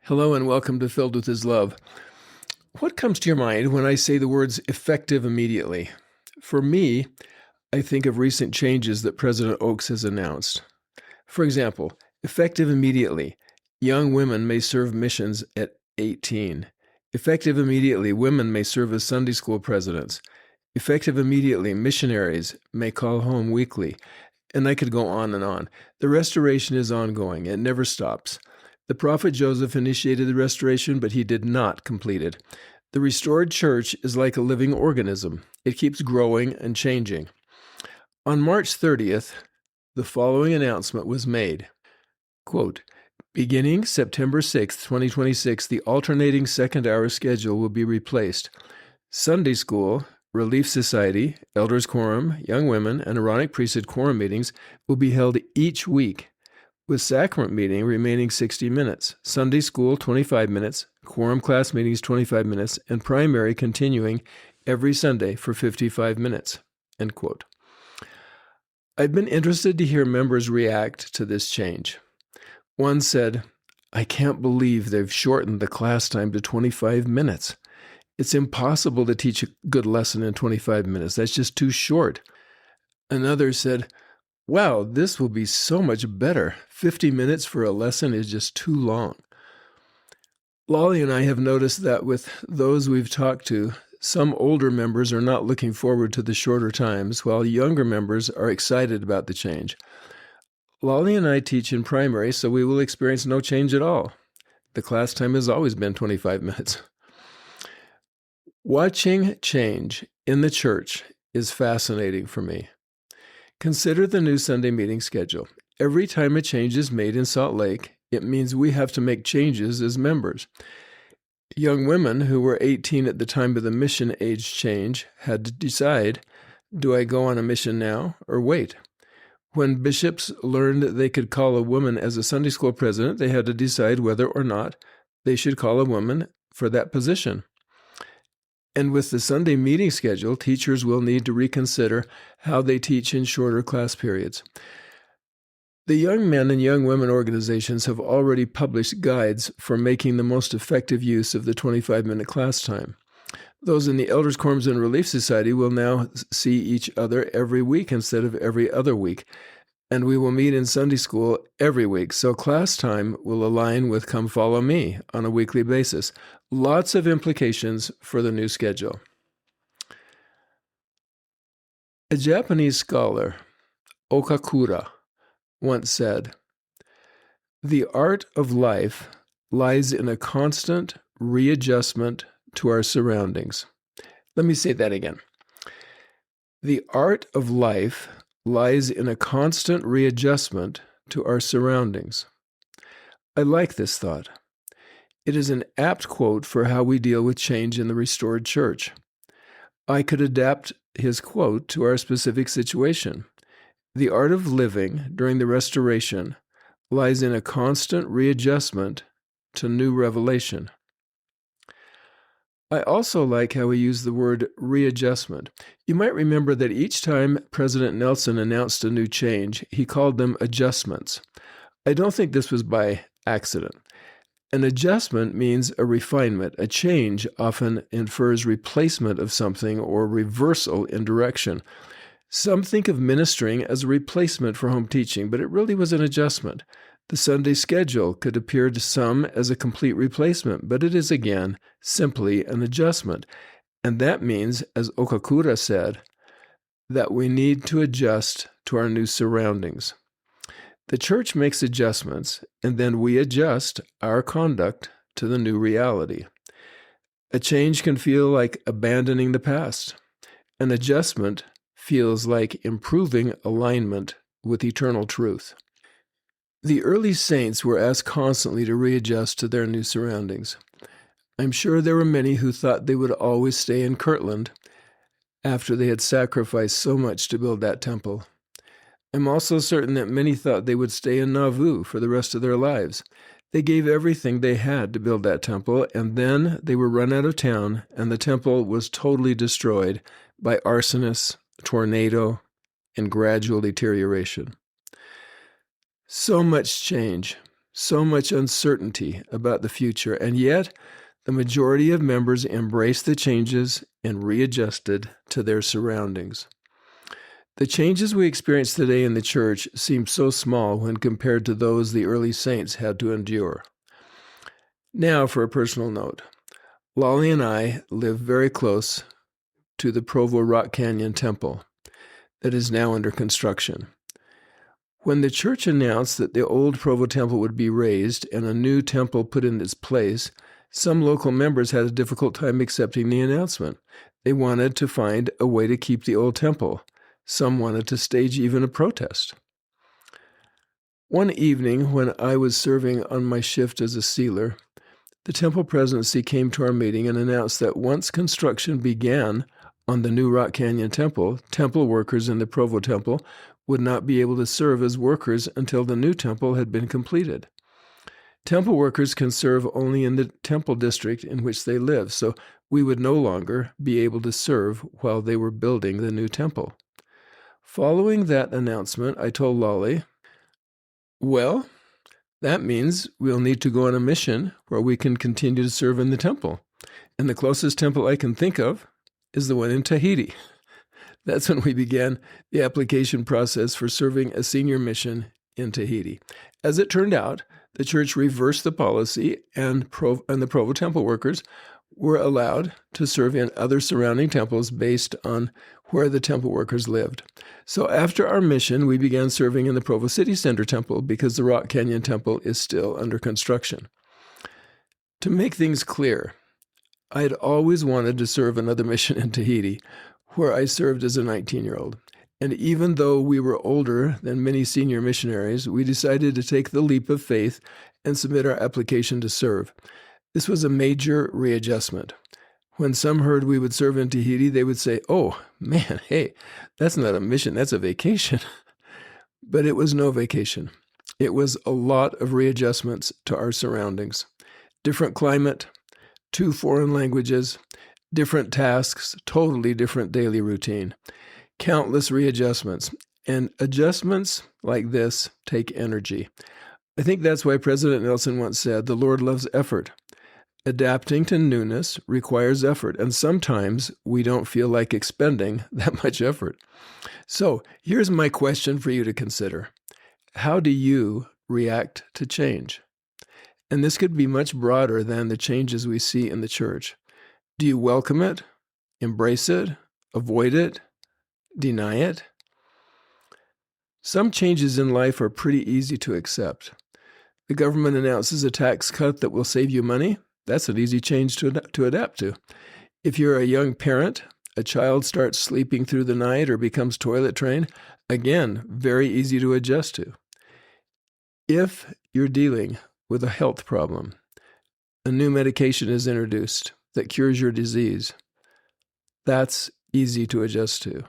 Hello and welcome to Filled with His Love. What comes to your mind when I say the words effective immediately? For me, I think of recent changes that President Oaks has announced. For example, effective immediately, young women may serve missions at 18. Effective immediately, women may serve as Sunday school presidents. Effective immediately, missionaries may call home weekly. And I could go on and on. The restoration is ongoing. It never stops. The prophet Joseph initiated the restoration, but he did not complete it. The restored church is like a living organism. It keeps growing and changing. On March 30th, the following announcement was made. Quote, beginning September 6, 2026, the alternating second-hour schedule will be replaced. Sunday school, Relief Society, Elders Quorum, Young Women, and Aaronic Priesthood Quorum meetings will be held each week, with sacrament meeting remaining 60 minutes, Sunday school 25 minutes, quorum class meetings 25 minutes, and primary continuing every Sunday for 55 minutes. End quote. I've been interested to hear members react to this change. One said, I can't believe they've shortened the class time to 25 minutes. It's impossible to teach a good lesson in 25 minutes. That's just too short. Another said, wow, this will be so much better. 50 minutes for a lesson is just too long. Lolly and I have noticed that with those we've talked to, some older members are not looking forward to the shorter times, while younger members are excited about the change. Lolly and I teach in primary, so we will experience no change at all. The class time has always been 25 minutes. Watching change in the church is fascinating for me. Consider the new Sunday meeting schedule. Every time a change is made in Salt Lake, it means we have to make changes as members. Young women who were 18 at the time of the mission age change had to decide, do I go on a mission now or wait? When bishops learned they could call a woman as a Sunday school president, they had to decide whether or not they should call a woman for that position. And with the Sunday meeting schedule, teachers will need to reconsider how they teach in shorter class periods. The young men and young women organizations have already published guides for making the most effective use of the 25-minute class time. Those in the Elders Quorums and Relief Society will now see each other every week instead of every other week. And we will meet in Sunday school every week, so class time will align with Come Follow Me on a weekly basis. Lots of implications for the new schedule. A Japanese scholar, Okakura, once said, the art of life lies in a constant readjustment to our surroundings. Let me say that again. The art of life lies in a constant readjustment to our surroundings. I like this thought. It is an apt quote for how we deal with change in the restored church. I could adapt his quote to our specific situation. The art of living during the restoration lies in a constant readjustment to new revelation. I also like how he used the word readjustment. You might remember that each time President Nelson announced a new change, he called them adjustments. I don't think this was by accident. An adjustment means a refinement. A change often infers replacement of something or reversal in direction. Some think of ministering as a replacement for home teaching, but it really was an adjustment. The Sunday schedule could appear to some as a complete replacement, but it is again simply an adjustment. And that means, as Okakura said, that we need to adjust to our new surroundings. The church makes adjustments, and then we adjust our conduct to the new reality. A change can feel like abandoning the past. An adjustment feels like improving alignment with eternal truth. The early saints were asked constantly to readjust to their new surroundings. I'm sure there were many who thought they would always stay in Kirtland after they had sacrificed so much to build that temple. I'm also certain that many thought they would stay in Nauvoo for the rest of their lives. They gave everything they had to build that temple, and then they were run out of town, and the temple was totally destroyed by arsonists, tornado, and gradual deterioration. So much change. So much uncertainty about the future, and yet the majority of members embraced the changes and readjusted to their surroundings. The changes we experience today in the church seem so small when compared to those the early saints had to endure. Now, for a personal note, Lolly and I live very close to the Provo Rock Canyon Temple that is now under construction. When the church announced that the old Provo Temple would be razed and a new temple put in its place, some local members had a difficult time accepting the announcement. They wanted to find a way to keep the old temple. Some wanted to stage even a protest. One evening, when I was serving on my shift as a sealer, the temple presidency came to our meeting and announced that once construction began on the new Rock Canyon Temple, temple workers in the Provo Temple would not be able to serve as workers until the new temple had been completed. Temple workers can serve only in the temple district in which they live, so we would no longer be able to serve while they were building the new temple. Following that announcement, I told Lolly, well, that means we'll need to go on a mission where we can continue to serve in the temple. And the closest temple I can think of is the one in Tahiti. That's when we began the application process for serving a senior mission in Tahiti. As it turned out, the church reversed the policy, and the Provo temple workers were allowed to serve in other surrounding temples based on where the temple workers lived. So after our mission, we began serving in the Provo City Center Temple because the Rock Canyon Temple is still under construction. To make things clear, I had always wanted to serve another mission in Tahiti, where I served as a 19-year-old. And even though we were older than many senior missionaries, we decided to take the leap of faith and submit our application to serve. This was a major readjustment. When some heard we would serve in Tahiti, they would say, oh, man, hey, that's not a mission, that's a vacation. But it was no vacation. It was a lot of readjustments to our surroundings. Different climate, 2 foreign languages, different tasks, totally different daily routine. Countless readjustments. And adjustments like this take energy. I think that's why President Nelson once said, the Lord loves effort. Adapting to newness requires effort, and sometimes we don't feel like expending that much effort. So here's my question for you to consider. How do you react to change? And this could be much broader than the changes we see in the church. Do you welcome it, embrace it, avoid it, deny it? Some changes in life are pretty easy to accept. The government announces a tax cut that will save you money. That's an easy change to adapt to. If you're a young parent, a child starts sleeping through the night or becomes toilet trained, again, very easy to adjust to. If you're dealing with a health problem, a new medication is introduced that cures your disease, that's easy to adjust to.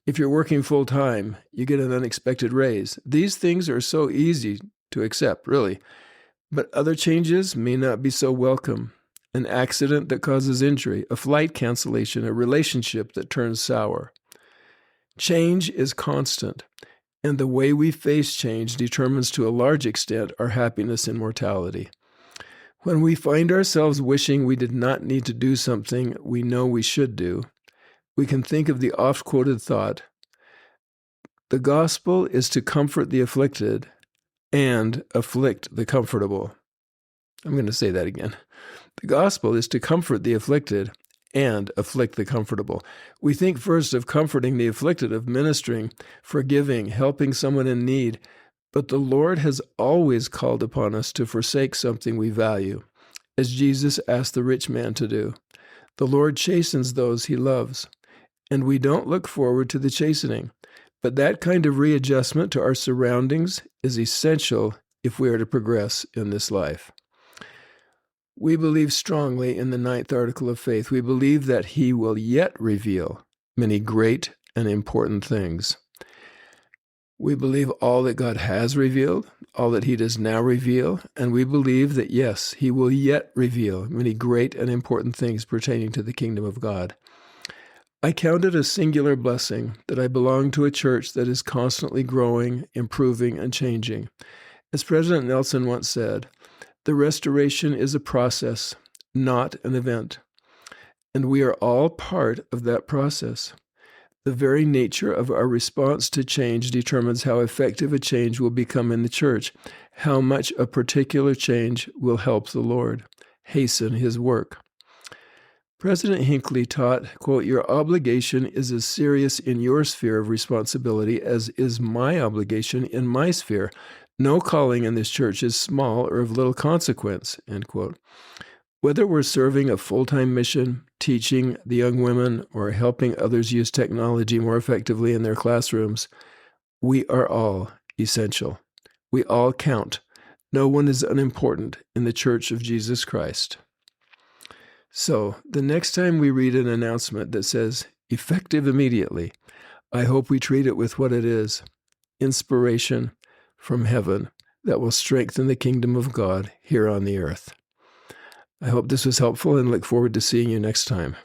If you're working full-time, you get an unexpected raise. These things are so easy to accept, really. But other changes may not be so welcome. An accident that causes injury, a flight cancellation, a relationship that turns sour. Change is constant, and the way we face change determines to a large extent our happiness in mortality. When we find ourselves wishing we did not need to do something we know we should do, we can think of the oft-quoted thought, the gospel is to comfort the afflicted and afflict the comfortable. I'm going to say that again. The gospel is to comfort the afflicted and afflict the comfortable. We think first of comforting the afflicted, of ministering, forgiving, helping someone in need, but the Lord has always called upon us to forsake something we value, as Jesus asked the rich man to do. The Lord chastens those he loves, and we don't look forward to the chastening. But that kind of readjustment to our surroundings is essential if we are to progress in this life. We believe strongly in the 9th article of faith. We believe that he will yet reveal many great and important things. We believe all that God has revealed, all that he does now reveal, and we believe that, yes, he will yet reveal many great and important things pertaining to the kingdom of God. I count it a singular blessing that I belong to a church that is constantly growing, improving, and changing. As President Nelson once said, the restoration is a process, not an event. And we are all part of that process. The very nature of our response to change determines how effective a change will become in the church, how much a particular change will help the Lord hasten his work. President Hinckley taught, quote, "Your obligation is as serious in your sphere of responsibility as is my obligation in my sphere. No calling in this church is small or of little consequence," end quote. Whether we're serving a full-time mission, teaching the young women, or helping others use technology more effectively in their classrooms, we are all essential. We all count. No one is unimportant in the Church of Jesus Christ. So, the next time we read an announcement that says, "effective immediately," I hope we treat it with what it is, inspiration from heaven that will strengthen the kingdom of God here on the earth. I hope this was helpful and look forward to seeing you next time.